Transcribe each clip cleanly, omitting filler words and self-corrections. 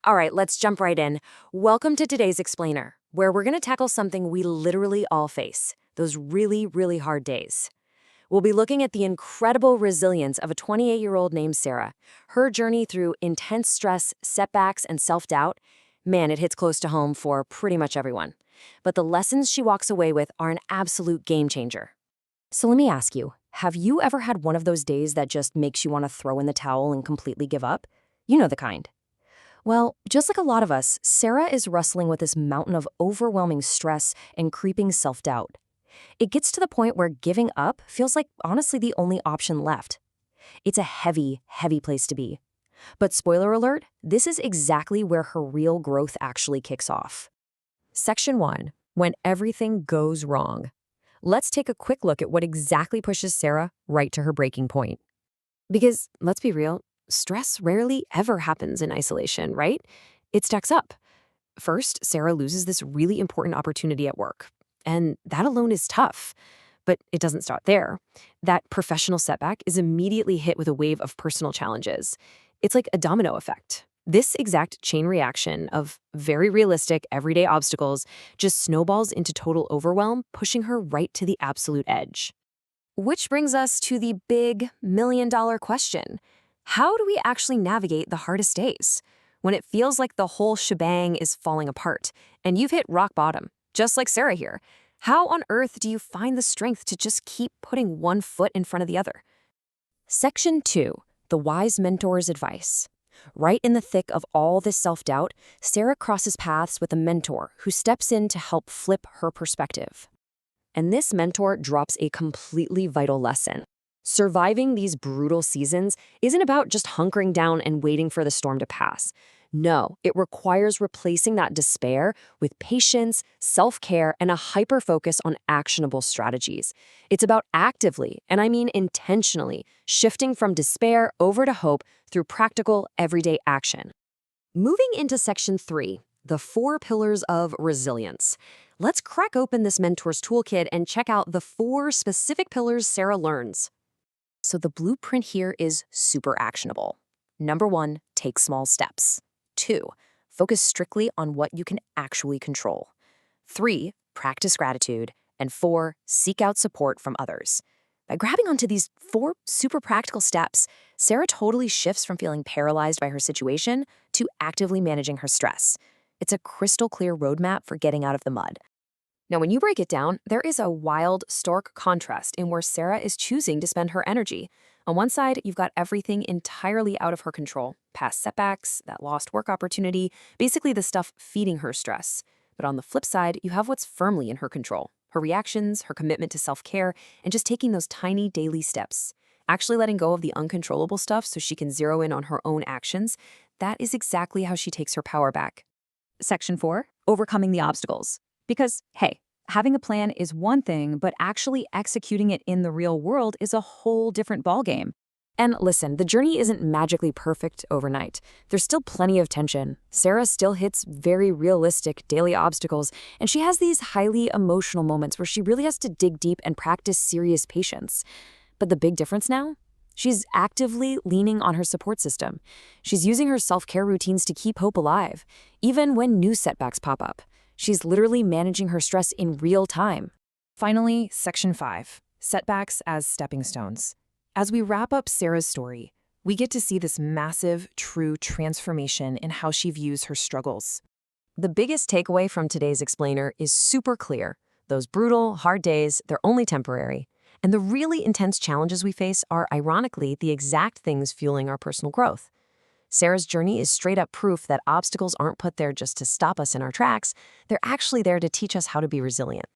All right, let's jump right in. Welcome to today's Explainer, where we're going to tackle something we literally all face, those really, really hard days. We'll be looking at the incredible resilience of a 28-year-old named Sarah. Her journey through intense stress, setbacks, and self-doubt, man, it hits close to home for pretty much everyone. But the lessons she walks away with are an absolute game changer. So let me ask you, have you ever had one of those days that just makes you want to throw in the towel and completely give up? You know the kind. Well, just like a lot of us, Sarah is wrestling with this mountain of overwhelming stress and creeping self-doubt. It gets to the point where giving up feels like honestly the only option left. It's a heavy, heavy place to be. But spoiler alert, this is exactly where her real growth actually kicks off. Section 1. When everything goes wrong. Let's take a quick look at what exactly pushes Sarah right to her breaking point. Because, let's be real, stress rarely ever happens in isolation, right? It stacks up. First, Sarah loses this really important opportunity at work. And that alone is tough. But it doesn't stop there. That professional setback is immediately hit with a wave of personal challenges. It's like a domino effect. This exact chain reaction of very realistic, everyday obstacles just snowballs into total overwhelm, pushing her right to the absolute edge. Which brings us to the big million-dollar question. How do we actually navigate the hardest days? When it feels like the whole shebang is falling apart, and you've hit rock bottom, just like Sarah here. How on earth do you find the strength to just keep putting one foot in front of the other? Section 2. The Wise Mentor's Advice. Right in the thick of all this self-doubt, Sarah crosses paths with a mentor who steps in to help flip her perspective. And this mentor drops a completely vital lesson. Surviving these brutal seasons isn't about just hunkering down and waiting for the storm to pass. No, it requires replacing that despair with patience, self-care, and a hyper-focus on actionable strategies. It's about actively, and I mean intentionally, shifting from despair over to hope through practical, everyday action. Moving into Section 3, the 4 pillars of resilience. Let's crack open this mentor's toolkit and check out the 4 specific pillars Sarah learns. So the blueprint here is super actionable. Number 1, take small steps. 2, focus strictly on what you can actually control. 3, practice gratitude. And 4, seek out support from others. By grabbing onto these 4 super practical steps, Sarah totally shifts from feeling paralyzed by her situation to actively managing her stress. It's a crystal clear roadmap for getting out of the mud. Now, when you break it down, there is a wild, stark contrast in where Sarah is choosing to spend her energy. On one side, you've got everything entirely out of her control, past setbacks, that lost work opportunity, basically the stuff feeding her stress. But on the flip side, you have what's firmly in her control, her reactions, her commitment to self-care, and just taking those tiny daily steps. Actually letting go of the uncontrollable stuff so she can zero in on her own actions, that is exactly how she takes her power back. Section 4, overcoming the obstacles. Because, hey, having a plan is one thing, but actually executing it in the real world is a whole different ballgame. And listen, the journey isn't magically perfect overnight. There's still plenty of tension. Sarah still hits very realistic daily obstacles, and she has these highly emotional moments where she really has to dig deep and practice serious patience. But the big difference now? She's actively leaning on her support system. She's using her self-care routines to keep hope alive, even when new setbacks pop up. She's literally managing her stress in real time. Finally, Section 5, setbacks as stepping stones. As we wrap up Sarah's story, we get to see this massive, true transformation in how she views her struggles. The biggest takeaway from today's explainer is super clear. Those brutal, hard days, they're only temporary. And the really intense challenges we face are, ironically, the exact things fueling our personal growth. Sarah's journey is straight-up proof that obstacles aren't put there just to stop us in our tracks. They're actually there to teach us how to be resilient.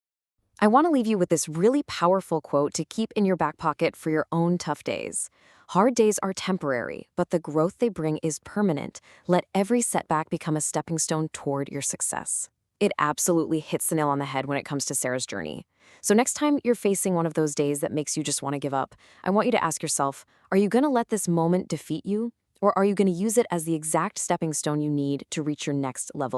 I want to leave you with this really powerful quote to keep in your back pocket for your own tough days. Hard days are temporary, but the growth they bring is permanent. Let every setback become a stepping stone toward your success. It absolutely hits the nail on the head when it comes to Sarah's journey. So next time you're facing one of those days that makes you just want to give up, I want you to ask yourself, are you going to let this moment defeat you? Or are you going to use it as the exact stepping stone you need to reach your next level